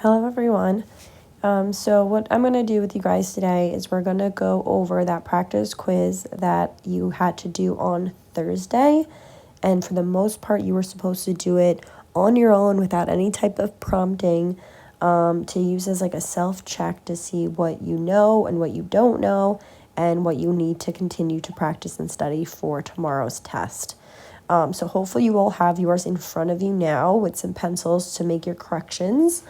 Hello everyone. So what I'm going to do with you guys today is we're going to go over that practice quiz that you had to do on Thursday. And for the most part, you were supposed to do it on your own without any type of prompting, to use as like a self-check to see what you know and what you don't know and what you need to continue to practice and study for tomorrow's test. So hopefully you all have yours in front of you now with some pencils to make your corrections.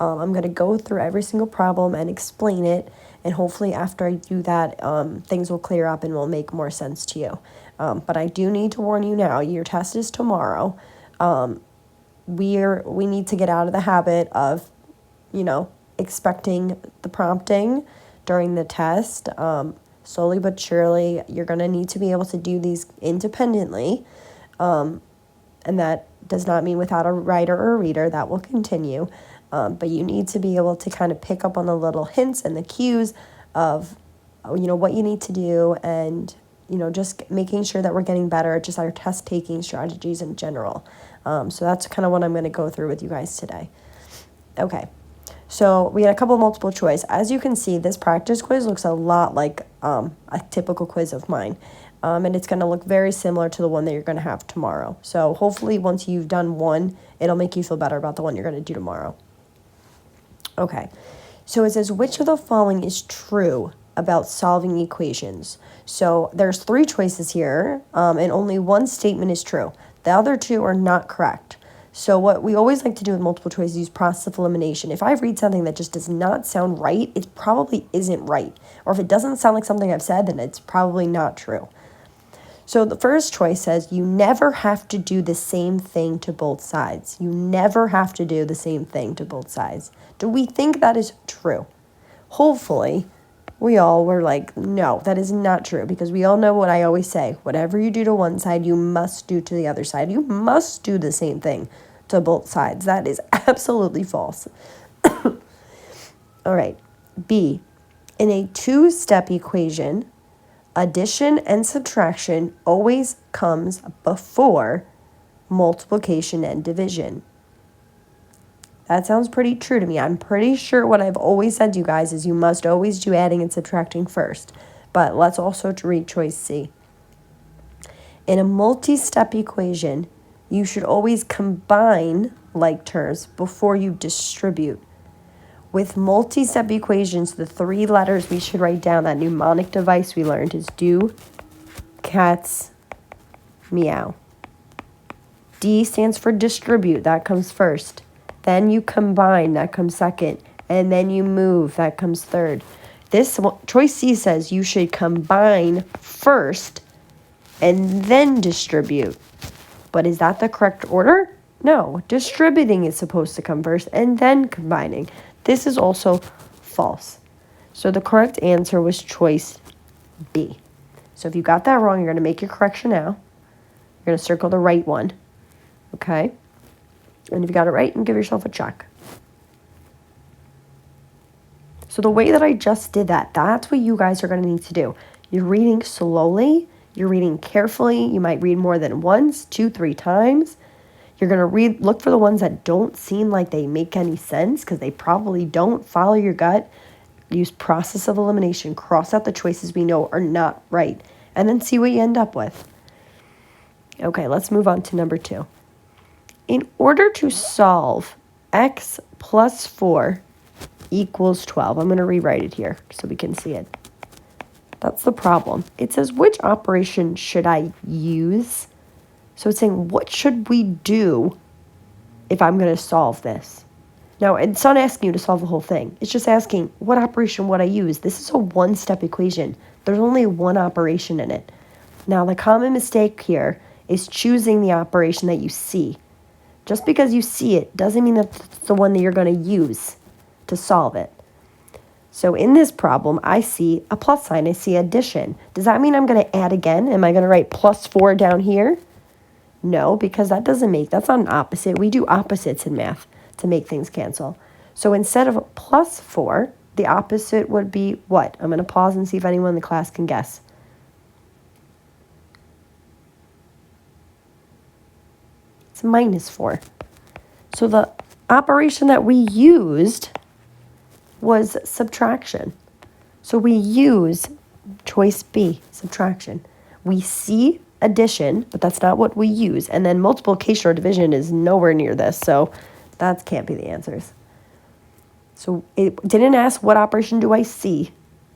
I'm going to go through every single problem and explain it, and hopefully after I do that, things will clear up and will make more sense to you. But I do need to warn you now, your test is tomorrow. We need to get out of the habit of, expecting the prompting during the test. Slowly but surely, you're going to need to be able to do these independently. And that does not mean without a writer or a reader. That will continue. But you need to be able to kind of pick up on the little hints and the cues of, what you need to do and, just making sure that we're getting better at just our test taking strategies in general. So that's kind of what I'm going to go through with you guys today. Okay. So we had a couple multiple choice. As you can see, this practice quiz looks a lot like a typical quiz of mine. And it's going to look very similar to the one that you're going to have tomorrow. So hopefully once you've done one, it'll make you feel better about the one you're going to do tomorrow. Okay, so it says, which of the following is true about solving equations? So there's three choices here, and only one statement is true. The other two are not correct. So what we always like to do with multiple choice is use process of elimination. If I read something that just does not sound right, it probably isn't right. Or if it doesn't sound like something I've said, then it's probably not true. So the first choice says you never have to do the same thing to both sides. You never have to do the same thing to both sides. Do we think that is true? Hopefully, we all were like, no, that is not true, because we all know what I always say. Whatever you do to one side, you must do to the other side. You must do the same thing to both sides. That is absolutely false. All right. B, in a two-step equation, addition and subtraction always comes before multiplication and division. That sounds pretty true to me. I'm pretty sure what I've always said to you guys is you must always do adding and subtracting first. But let's also read choice C. In a multi-step equation, you should always combine like terms before you distribute. With multi-step equations, the three letters we should write down, that mnemonic device we learned, is do, cats, meow. D stands for distribute. That comes first. Then you combine. That comes second. And then you move. That comes third. This choice C says you should combine first and then distribute. But is that the correct order? No. Distributing is supposed to come first and then combining. This is also false. So the correct answer was choice B. So if you got that wrong, you're going to make your correction now. You're going to circle the right one. Okay? And if you got it right, and give yourself a check. So the way that I just did that, that's what you guys are going to need to do. You're reading slowly. You're reading carefully. You might read more than once, 2, 3 times. You're going to look for the ones that don't seem like they make any sense, because they probably don't. Follow your gut. Use process of elimination. Cross out the choices we know are not right. And then see what you end up with. Okay, let's move on to number 2. In order to solve x plus 4 equals 12, I'm going to rewrite it here so we can see it. That's the problem. It says, which operation should I use? So it's saying, what should we do if I'm going to solve this? Now, it's not asking you to solve the whole thing. It's just asking, what operation would I use? This is a one-step equation. There's only one operation in it. Now, the common mistake here is choosing the operation that you see. Just because you see it doesn't mean that's the one that you're going to use to solve it. So in this problem, I see a plus sign. I see addition. Does that mean I'm going to add again? Am I going to write plus 4 down here? No, because that's not an opposite. We do opposites in math to make things cancel. So instead of plus 4, the opposite would be what? I'm going to pause and see if anyone in the class can guess. It's minus 4. So the operation that we used was subtraction. So we use choice B, subtraction. We see addition, but that's not what we use. And then multiplication or division is nowhere near this, so that can't be the answers. So it didn't ask what operation do I see.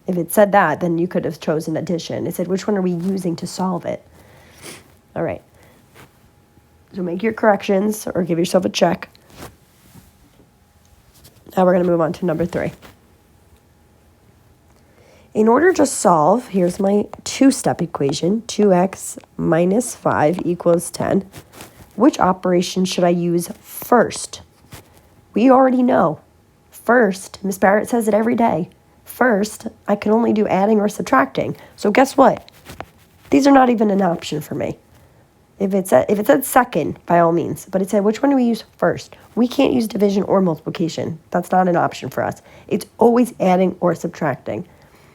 If it said that, then you could have chosen addition. It said which one are we using to solve it. All right. So make your corrections or give yourself a check. Now we're going to move on to number 3. In order to solve, here's my two-step equation, 2x minus 5 equals 10. Which operation should I use first? We already know. First, Miss Barrett says it every day. First, I can only do adding or subtracting. So guess what? These are not even an option for me. If it said second, by all means, but it said which one do we use first? We can't use division or multiplication. That's not an option for us. It's always adding or subtracting.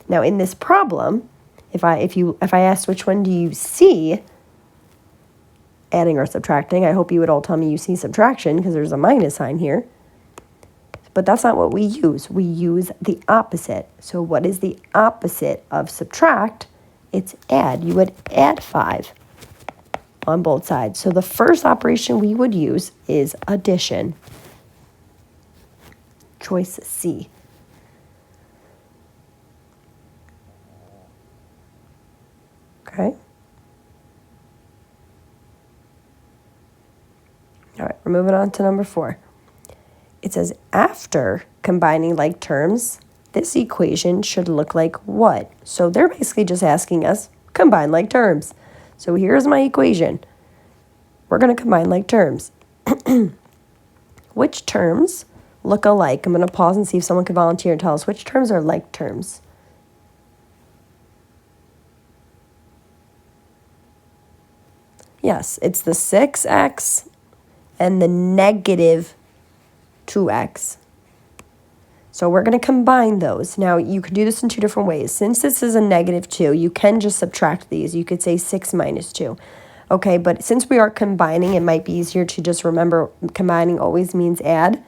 Now in this problem, if I asked which one do you see, adding or subtracting, I hope you would all tell me you see subtraction because there's a minus sign here. But that's not what we use. We use the opposite. So what is the opposite of subtract? It's add. You would add 5 on both sides. So the first operation we would use is addition. Choice C. Okay. All right, we're moving on to number 4. It says after combining like terms, this equation should look like what? So they're basically just asking us, combine like terms. So here's my equation. We're going to combine like terms. Which terms look alike? I'm going to pause and see if someone can volunteer and tell us which terms are like terms. Yes, it's the 6x and the negative 2x. So we're going to combine those. Now, you can do this in 2 different ways. Since this is a negative 2, you can just subtract these. You could say 6 minus 2. Okay, but since we are combining, it might be easier to just remember combining always means add.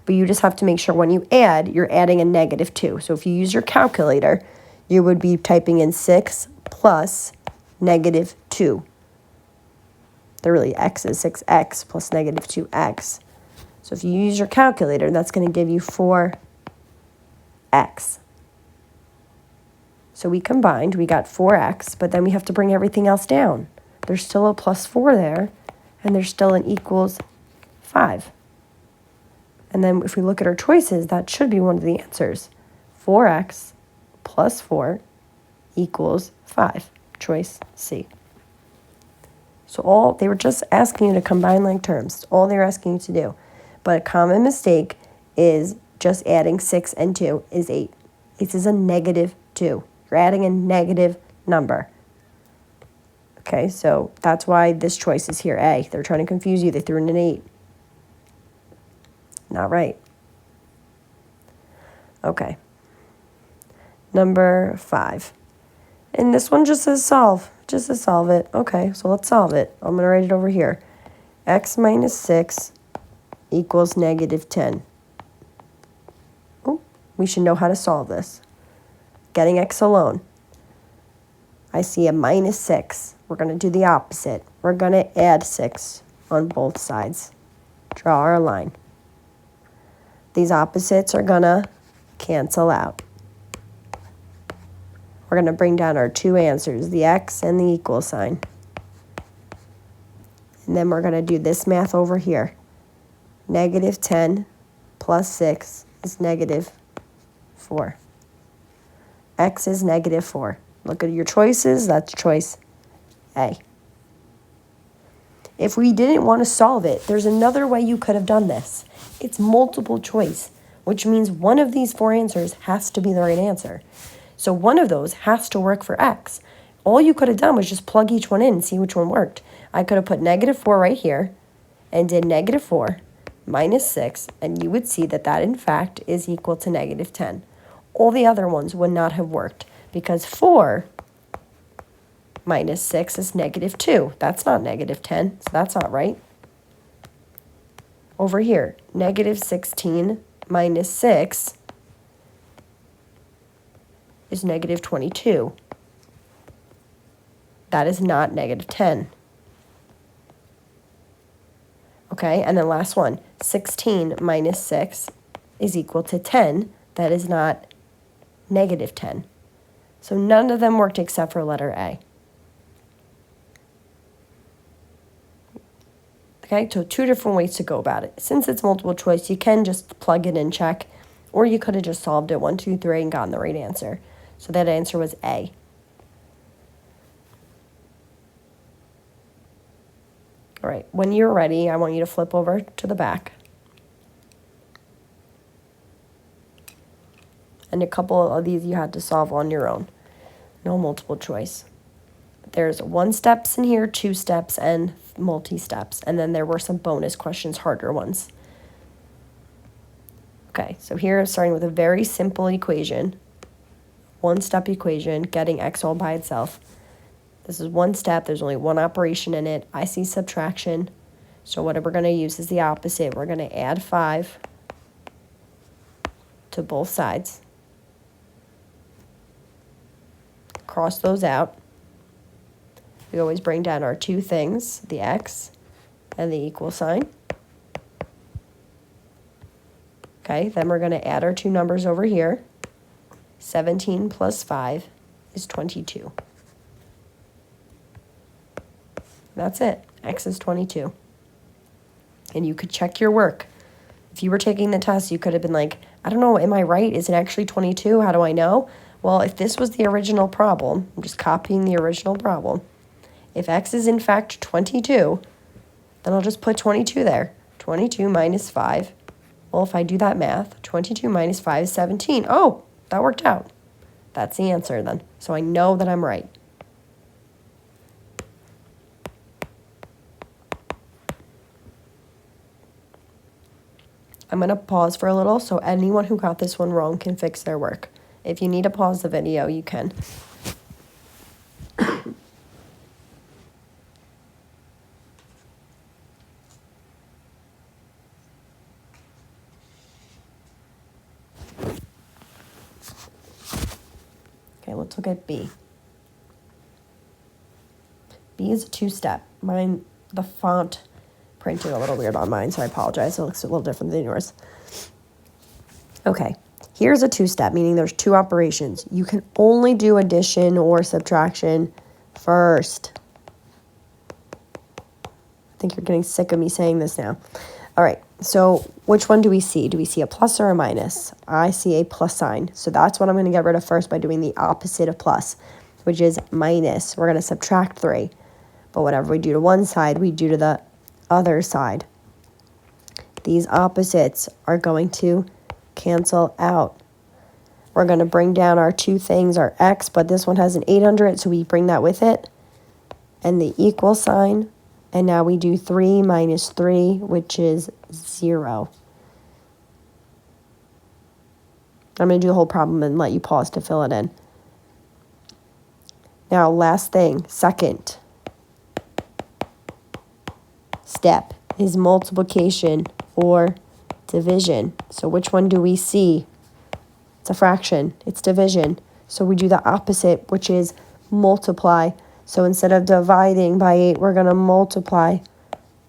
But you just have to make sure when you add, you're adding a negative 2. So if you use your calculator, you would be typing in 6 plus negative 2. Really, x is 6x plus negative 2x. So if you use your calculator, that's going to give you 4x. So we combined, we got 4x, but then we have to bring everything else down. There's still a plus 4 there, and there's still an equals 5. And then if we look at our choices, that should be one of the answers. 4x plus 4 equals 5. Choice C. So they were just asking you to combine like terms. That's all they were asking you to do. But a common mistake is just adding 6 and 2 is 8. This is a negative 2. You're adding a negative number. Okay, so that's why this choice is here, A. They're trying to confuse you. They threw in an 8. Not right. Okay. Number 5. And this one just says solve. Just to solve it. Okay, so let's solve it. I'm going to write it over here. X minus 6 equals negative 10. Oh, we should know how to solve this. Getting x alone. I see a minus 6. We're going to do the opposite. We're going to add 6 on both sides. Draw our line. These opposites are going to cancel out. We're going to bring down our 2 answers, the x and the equal sign. And then we're going to do this math over here. Negative 10 plus 6 is negative 4. X is negative 4. Look at your choices. That's choice A. If we didn't want to solve it, there's another way you could have done this. It's multiple choice, which means one of these 4 answers has to be the right answer. So one of those has to work for x. All you could have done was just plug each one in and see which one worked. I could have put negative 4 right here and did negative 4 minus 6, and you would see that that, in fact, is equal to negative 10. All the other ones would not have worked because 4 minus 6 is negative 2. That's not negative 10, so that's not right. over here, negative 16 minus 6 is negative 22. That is not negative 10. Okay, and then last one, 16 minus 6 is equal to 10. That is not negative 10. So none of them worked except for letter A. Okay, so two different ways to go about it. Since it's multiple choice, you can just plug it in, check, or you could have just solved it 1, 2, 3 and gotten the right answer. So that answer was A. All right, when you're ready, I want you to flip over to the back. And a couple of these you had to solve on your own. No multiple choice. There's 1 steps in here, 2 steps, and multi-steps. And then there were some bonus questions, harder ones. Okay, so here, starting with a very simple equation. 1-step equation, getting x all by itself. This is 1 step. There's only 1 operation in it. I see subtraction. So what we're going to use is the opposite. We're going to add 5 to both sides. Cross those out. We always bring down our 2 things, the x and the equal sign. Okay, then we're going to add our 2 numbers over here. 17 plus 5 is 22. That's it. X is 22. And you could check your work. If you were taking the test, you could have been like, I don't know, am I right? Is it actually 22? How do I know? Well, if this was the original problem, I'm just copying the original problem. If x is in fact 22, then I'll just put 22 there. 22 minus 5. Well, if I do that math, 22 minus 5 is 17. Oh, that worked out. That's the answer then. So I know that I'm right. I'm going to pause for a little so anyone who got this one wrong can fix their work. If you need to pause the video, you can. Okay, let's look at B. B is a 2-step. Mine, the font printed a little weird on mine, so I apologize. It looks a little different than yours. Okay, here's a 2-step, meaning there's 2 operations. You can only do addition or subtraction first. I think you're getting sick of me saying this now. All right, so which one do we see? Do we see a plus or a minus? I see a plus sign. So that's what I'm going to get rid of first by doing the opposite of plus, which is minus. We're going to subtract 3. But whatever we do to one side, we do to the other side. These opposites are going to cancel out. We're going to bring down our 2 things, our x, but this one has an 8 under it, so we bring that with it. And the equal sign. And now we do 3 minus 3, which is 0. I'm going to do the whole problem and let you pause to fill it in. Now, last thing, second step is multiplication or division. So which one do we see? It's a fraction. It's division. So we do the opposite, which is multiply. So instead of dividing by 8, we're going to multiply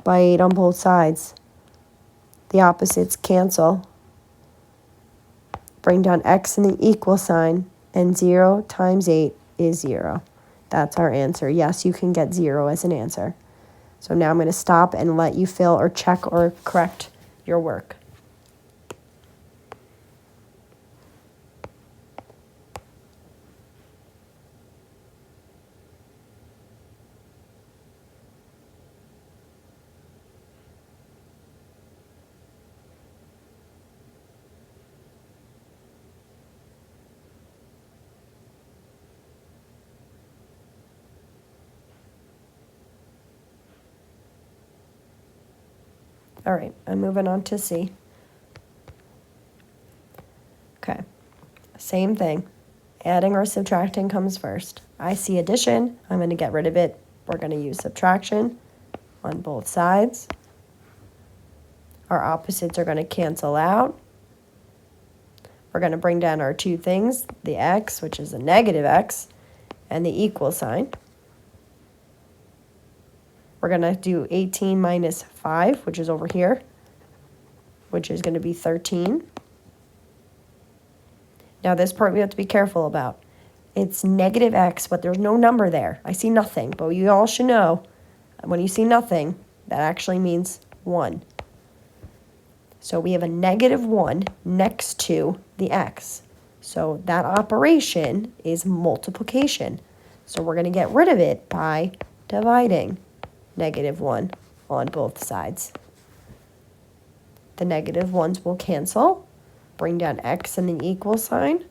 by 8 on both sides. The opposites cancel. Bring down x in the equal sign, and 0 times 8 is 0. That's our answer. Yes, you can get 0 as an answer. So now I'm going to stop and let you fill or check or correct your work. All right, I'm moving on to C. Okay, same thing. Adding or subtracting comes first. I see addition. I'm going to get rid of it. We're going to use subtraction on both sides. Our opposites are going to cancel out. We're going to bring down our two things, the x, which is a negative x, and the equal sign. We're going to do 18 minus 5, which is over here, which is going to be 13. Now this part we have to be careful about. It's negative x, but there's no number there. I see nothing, but you all should know when you see nothing, that actually means 1. So we have a negative 1 next to the x. So that operation is multiplication. So we're going to get rid of it by dividing negative 1 on both sides. The negative ones will cancel, bring down x and the equal sign,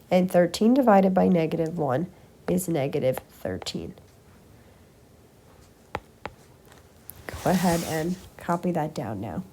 and 13 divided by negative 1 is negative 13. Go ahead and copy that down now.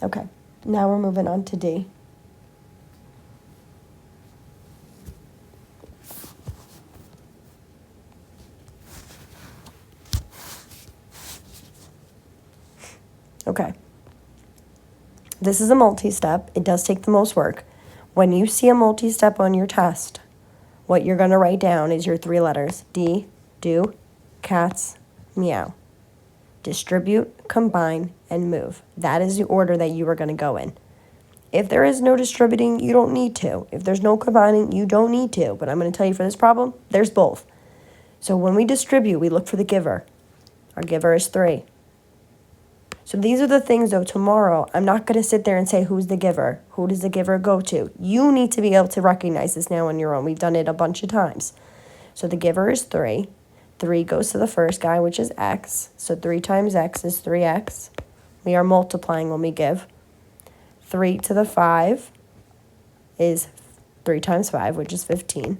Okay, now we're moving on to D. Okay. This is a multi-step. It does take the most work. When you see a multi-step on your test, what you're going to write down is your 3 letters. D, do, cats, meow. Distribute, combine, and move. That is the order that you are going to go in. If there is no distributing, you don't need to. If there's no combining, you don't need to. But I'm going to tell you for this problem, there's both. So when we distribute, we look for the giver. Our giver is 3. So these are the things, though, tomorrow, I'm not going to sit there and say, who's the giver? Who does the giver go to? You need to be able to recognize this now on your own. We've done it a bunch of times. So the giver is 3. 3 goes to the first guy, which is x. So 3 times x is 3x. We are multiplying when we give. 3 to the 5 is 3 times 5, which is 15.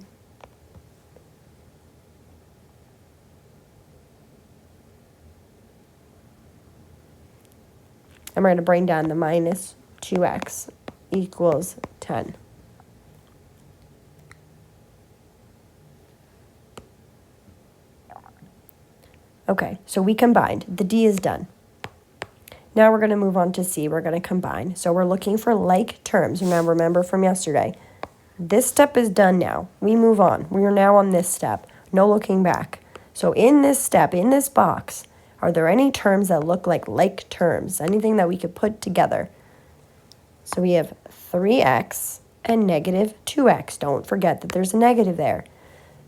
And we're going to bring down the minus 2x equals 10. Okay, so we combined. The D is done. Now we're going to move on to C. We're going to combine. So we're looking for like terms. Now remember from yesterday, this step is done now. We move on. We are now on this step. No looking back. So in this step, in this box, are there any terms that look like terms? Anything that we could put together? So we have 3x and negative 2x. Don't forget that there's a negative there.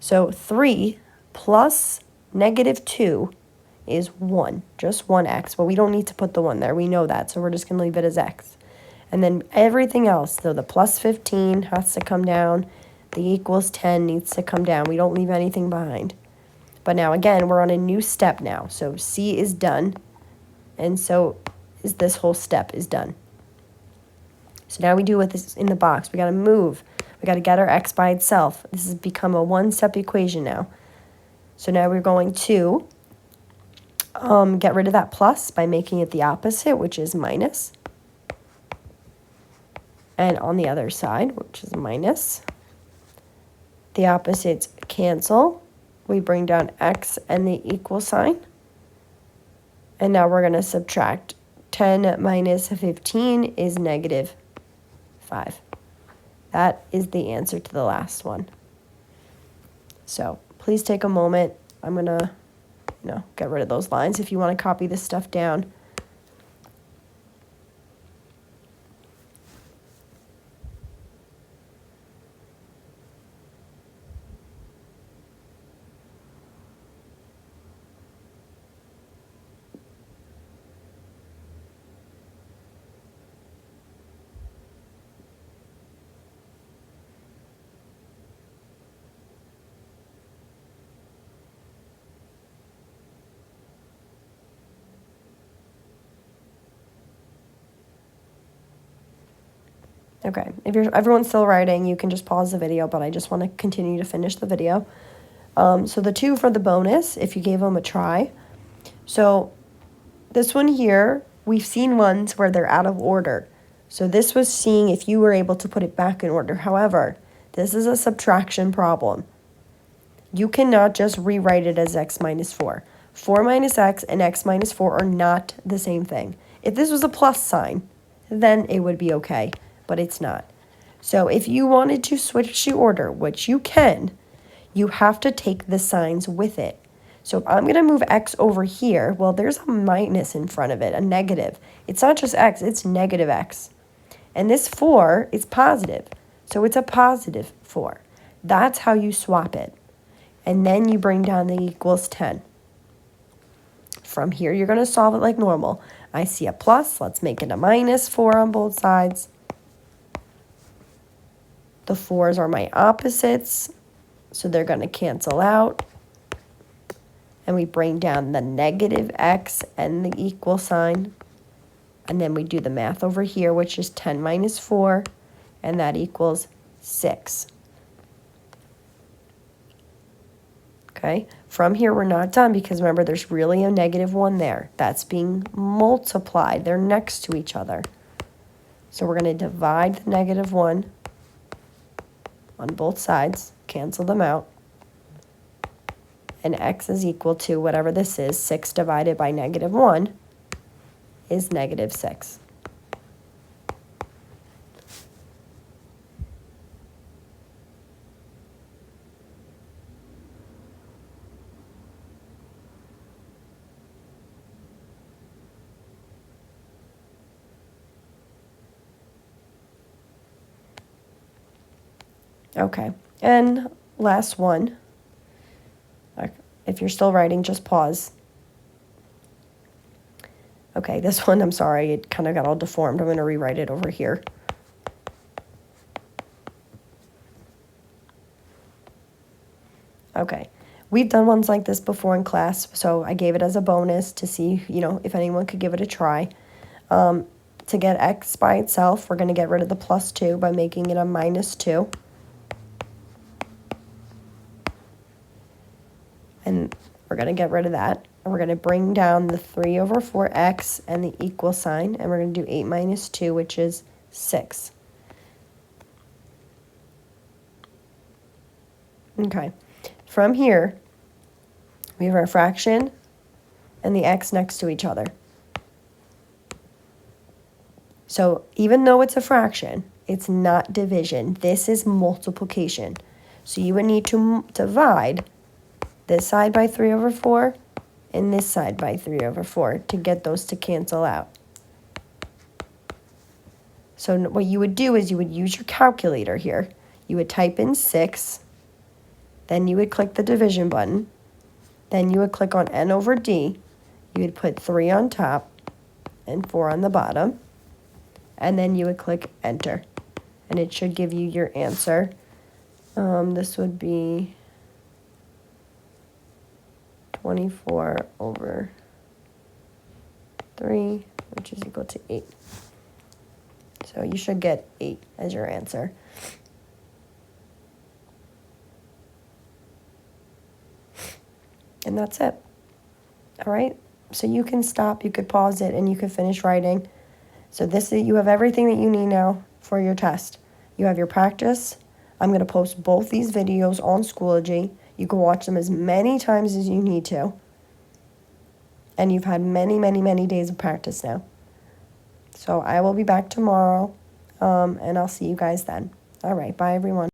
So 3 plus negative 2 is 1, just 1x. But we don't need to put the 1 there. We know that, so we're just going to leave it as x. And then everything else, so the plus 15 has to come down. The equals 10 needs to come down. We don't leave anything behind. But now, again, we're on a new step now. So C is done, and so is this whole step is done. So now we do what this in the box. We got to move. We got to get our x by itself. This has become a one-step equation now. So now we're going to get rid of that plus by making it the opposite, which is minus. And on the other side, which is minus, the opposites cancel. We bring down x and the equal sign. And now we're going to subtract. 10 minus 15 is negative 5. That is the answer to the last one. So please take a moment. I'm going to get rid of those lines if you want to copy this stuff down. Okay, if everyone's still writing, you can just pause the video, but I just want to continue to finish the video. So the 2 for the bonus, if you gave them a try. So this one here, we've seen ones where they're out of order. So this was seeing if you were able to put it back in order. However, this is a subtraction problem. You cannot just rewrite it as x minus 4. 4 minus x and x minus 4 are not the same thing. If this was a plus sign, then it would be okay, but it's not. So if you wanted to switch the order, which you can, you have to take the signs with it. So if I'm going to move x over here, well, there's a minus in front of it, a negative. It's not just x, it's negative x. And this 4 is positive, so it's a positive 4. That's how you swap it. And then you bring down the equals 10. From here, you're going to solve it like normal. I see a plus. Let's make it a minus 4 on both sides. The 4s are my opposites, so they're going to cancel out. And we bring down the negative x and the equal sign. And then we do the math over here, which is 10 minus 4, and that equals 6. Okay, from here we're not done because remember there's really a negative 1 there. That's being multiplied. They're next to each other. So we're going to divide the negative 1 on both sides, cancel them out. And x is equal to whatever this is, 6 divided by negative 1 is negative 6. Okay, and last one. If you're still writing, just pause. Okay, this one, I'm sorry, it kind of got all deformed. I'm going to rewrite it over here. Okay, we've done ones like this before in class, so I gave it as a bonus to see, if anyone could give it a try. To get x by itself, we're going to get rid of the plus 2 by making it a minus 2. And we're going to get rid of that. And we're going to bring down the 3 over 4x and the equal sign. And we're going to do 8 minus 2, which is 6. Okay. From here, we have our fraction and the x next to each other. So even though it's a fraction, it's not division. This is multiplication. So you would need to divide this side by 3 over 4 and this side by 3 over 4 to get those to cancel out. So what you would do is you would use your calculator here. You would type in 6, then you would click the division button, then you would click on n over d, you would put 3 on top and 4 on the bottom, and then you would click enter, and it should give you your answer. This would be 24 over 3, which is equal to 8. So you should get 8 as your answer. And that's it. All right? So you can stop, you could pause it, and you could finish writing. So you have everything that you need now for your test. You have your practice. I'm going to post both these videos on Schoology. You can watch them as many times as you need to. And you've had many, many, many days of practice now. So I will be back tomorrow, and I'll see you guys then. All right, bye, everyone.